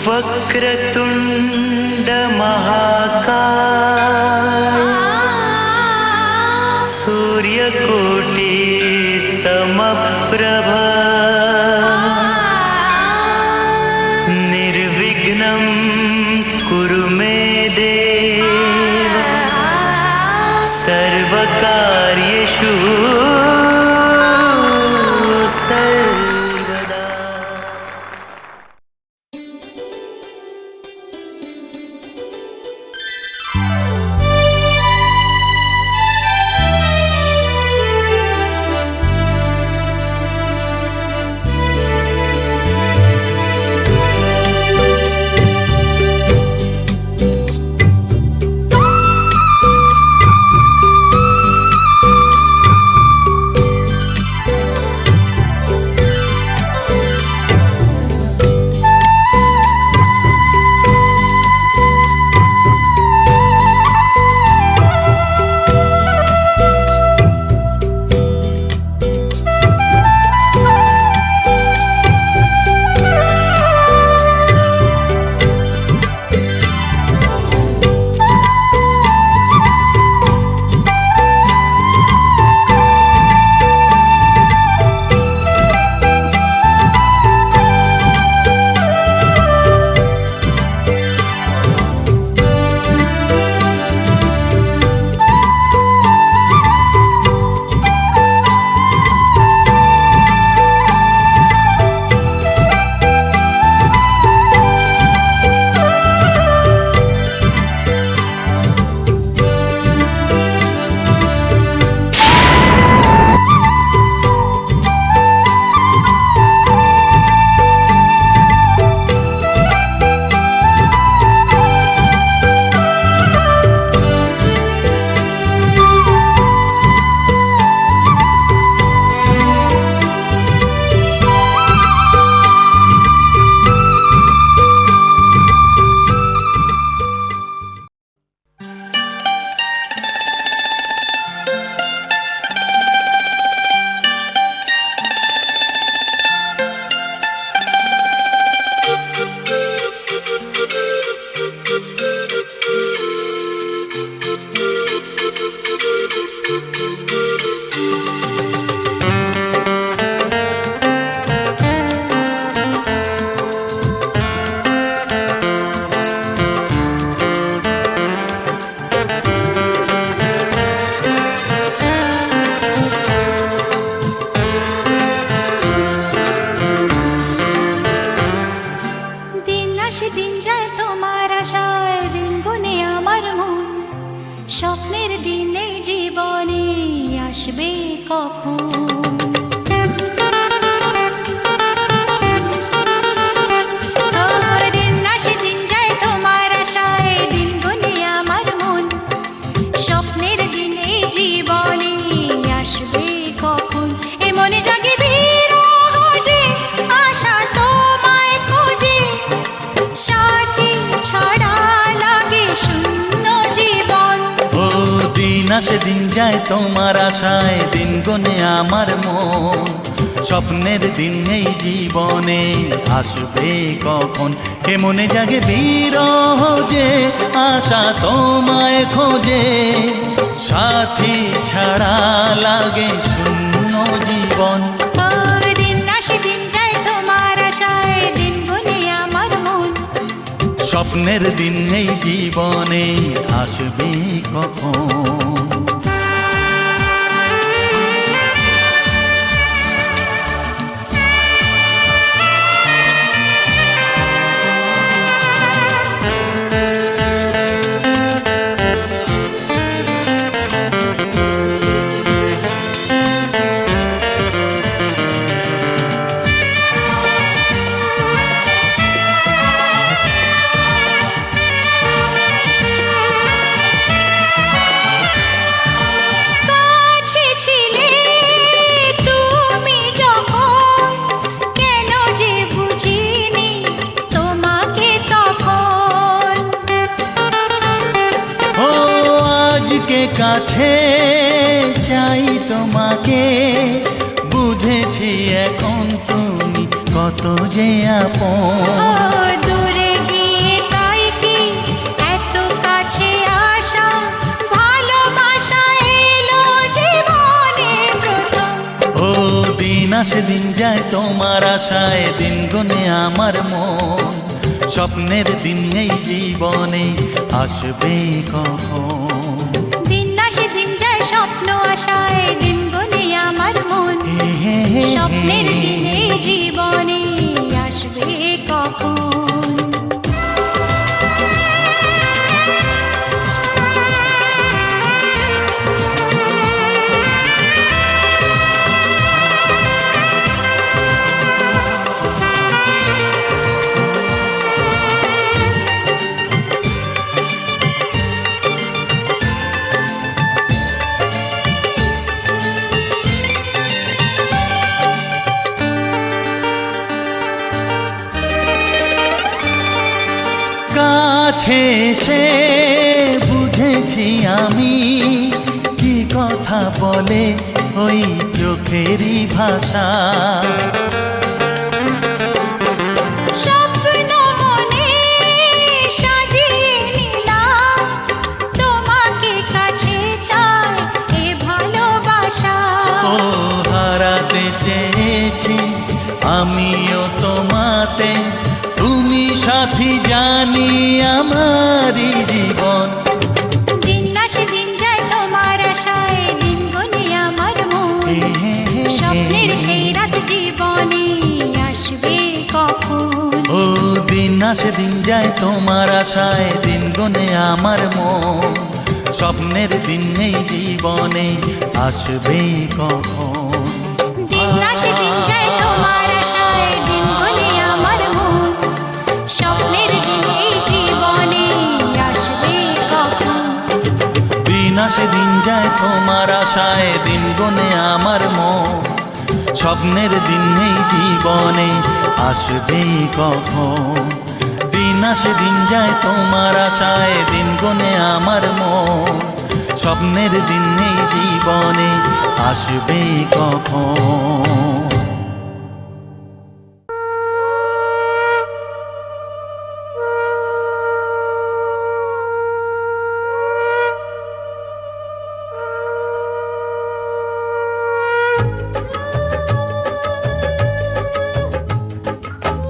वक्रतुंड महाकाय सूर्यकोटि समप्रभ निर्विघ्नं कुरु मे देव सर्वकार्येषु सर्वदा। দিন যায় তোমার আশায়, দিন গুনে আমার মন, স্বপ্নের দিনে জীবনে আসবে কখন? দিন আসে দিন যায় তোমার আশায়, দিন গুনে আমার মন, স্বপ্নের দিনে জীবনে আসবে কখন? এ মনে জাগে বিরহ যে আশা তোমায় খোঁজে, সাথী ছাড়া লাগে শূন্য জীবন। ও দিন আসে দিন যায় তোমার আশায়, দিন গনে আমার মন, স্বপ্নের দিন এই জীবনে আসবে কখন? কে মনে জাগে বিরহ যে আশা তোমায় খোঁজে, সাথী ছাড়া লাগে শূন্য জীবন। দিন আসে দিন যায় তোমার আশায়, দিন গুনে আমার মন, স্বপ্নের দিন এই জীবনে আসবে কখন? কত যে আপন। ও দূরে গিয়ে তাই কি এত কাছে আসা, ভালোবাসা এলো জীবনে প্রথম। ও দিন আসে দিন যায় তোমার আশায়, দিন গনে আমার মন। স্বপ্নের দিন এই জীবনে আসবে কখন? দিন আসে দিন যায় স্বপ্ন আশায়, দিন গনে আমার মন। স্বপ্নের দিনে জীবনে আসবে কখন? কাছে এসে বুঝেছি আমি, কি কথা বলে ওই চোখেরই ভাষা। স্বপ্ন মনে সাজিয়ে নিলাম, তোমাকে কাছে চাই এ ভালোবাসা। ও হারাতে চেয়েছি আমিও তোমাতে, তুমি সাথী জানি আমারই জীবন। দিন আসে দিন যায় তোমার আশায়, দিন গনে আমার মন। স্বপ্নের সেই রাত জীবনে আসবে কখন? ও দিন আসে দিন যায় তোমার আশায়, দিন গনে আমার মন। স্বপ্নের দিন এই জীবনে আসবে কখন? দিন আসে দিন যায় তোমার আশায়, দিন গনে আমার মন। স্বপ্নের দিন এই জীবনে আসবে কখন? দিন আসে দিন যায় তোমার আশায়, দিন গনে আমার মন। স্বপ্নের দিন এই জীবনে আসবে কখন? দিন আসে দিন যায় তোমার আশায়, দিন গনে আমার মন। স্বপ্নের দিন এই জীবনে আসবে কখন?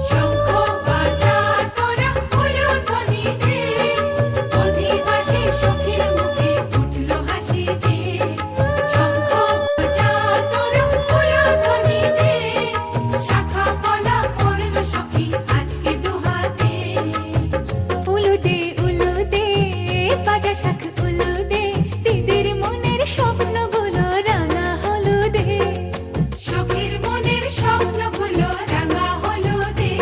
শঙ্খ বাজা তোরা উলুধ্বনি দে, অধিবাসী সখীর মুখে ফুটলো হাসি যে। শঙ্খ বাজা তোরা উলুধ্বনি দে, শাখা কলা পড়লো সখী আজকে দুহাতে। উলু দে বাজা শাখ উলু দে, দিদির মনের স্বপ্নগুলো রাঙা হলুদে। সখীর মনের স্বপ্নগুলো রাঙা হলুদে।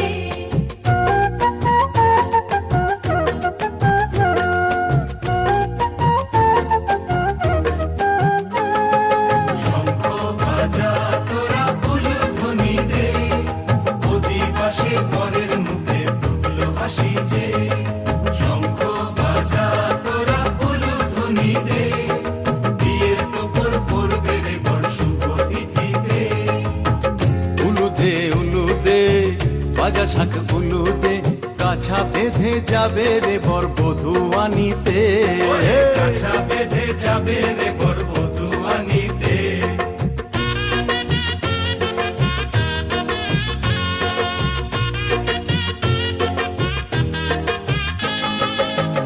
শঙ্খ বাজা তোরা উলুধ্বনি দে, অধিবাসী বরের মুখে ফুটলো হাসি যে। শঙ্খ বাজা তোরা উলুধ্বনি দে, বিয়ের টোপর পড়বে রে বর শুভ তিথিতে। উলুদে বাজা শাখ উলুদে, কাছা বেঁধে যাবে রে বর বধূ আনিতে। ওরে কাছা বেঁধে যাবে রে বর বধূ আনিতে।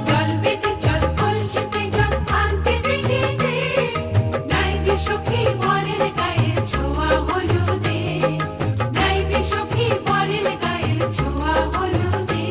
জল বেঁধে চল কলসিতে জল আনতে দেখি দে, নাইবে সখী বরের গায়ের ছোঁয়া হলুদে। নাইবে সখী বরের গায়ের ছোঁয়া হলুদে।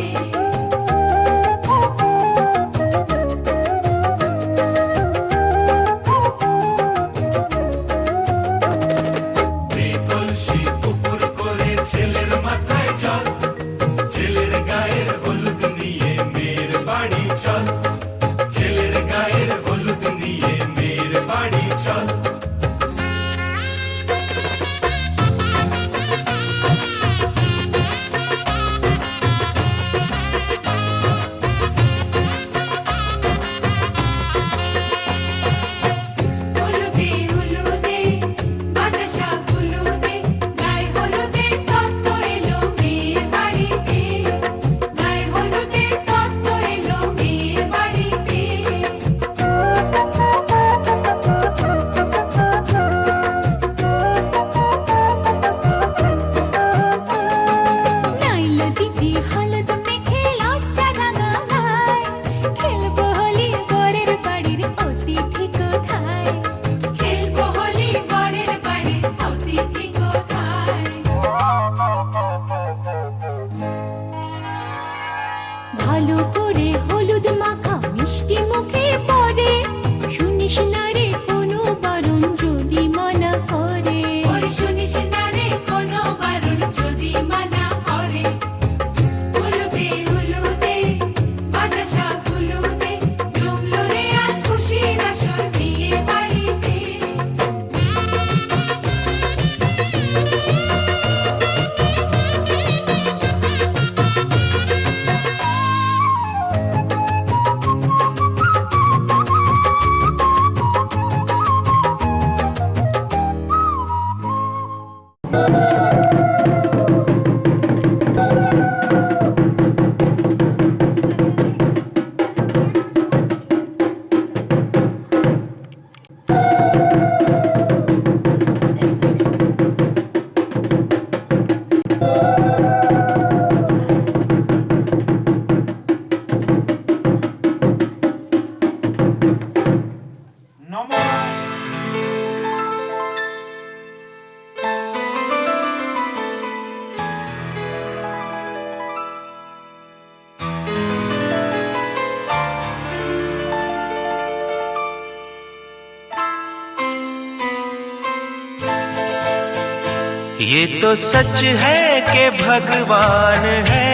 ये तो सच है कि भगवान है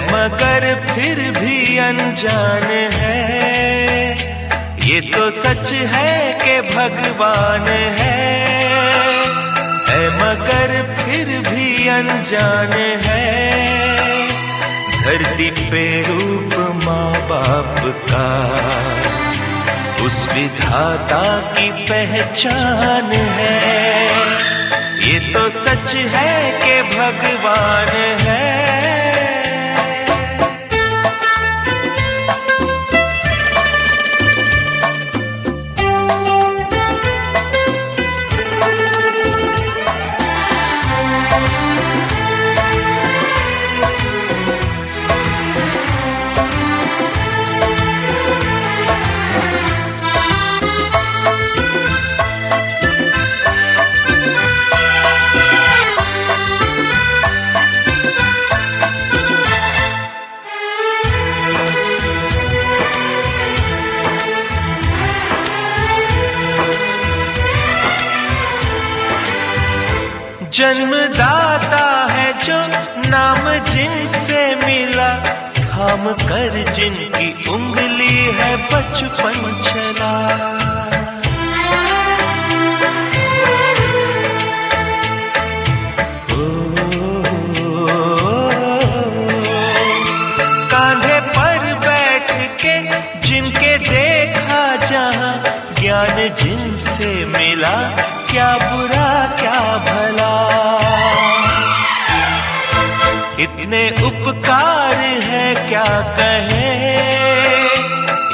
मगर फिर भी अनजान है। ये तो सच है कि भगवान है मगर फिर भी अनजान है। धरती पे रूप माँ बाप का उस विधाता की पहचान है। ये तो सच है कि भगवान है। जन्मदाता है जो नाम जिनसे मिला, थाम कर जिनकी उंगली है बचपन चला। कांधे पर बैठ के जिनके देखा जहां, ज्ञान जिनसे मिला क्या बुरा क्या भला। इतने उपकार है क्या कहे,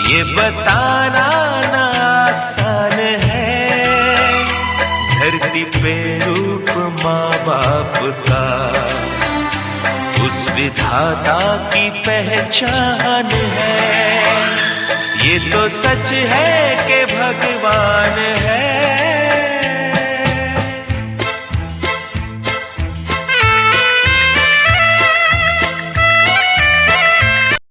ये बताना ना आसान है। धरती पे रूप माँ बाप का उस विधाता की पहचान है। ये तो सच है कि भगवान है।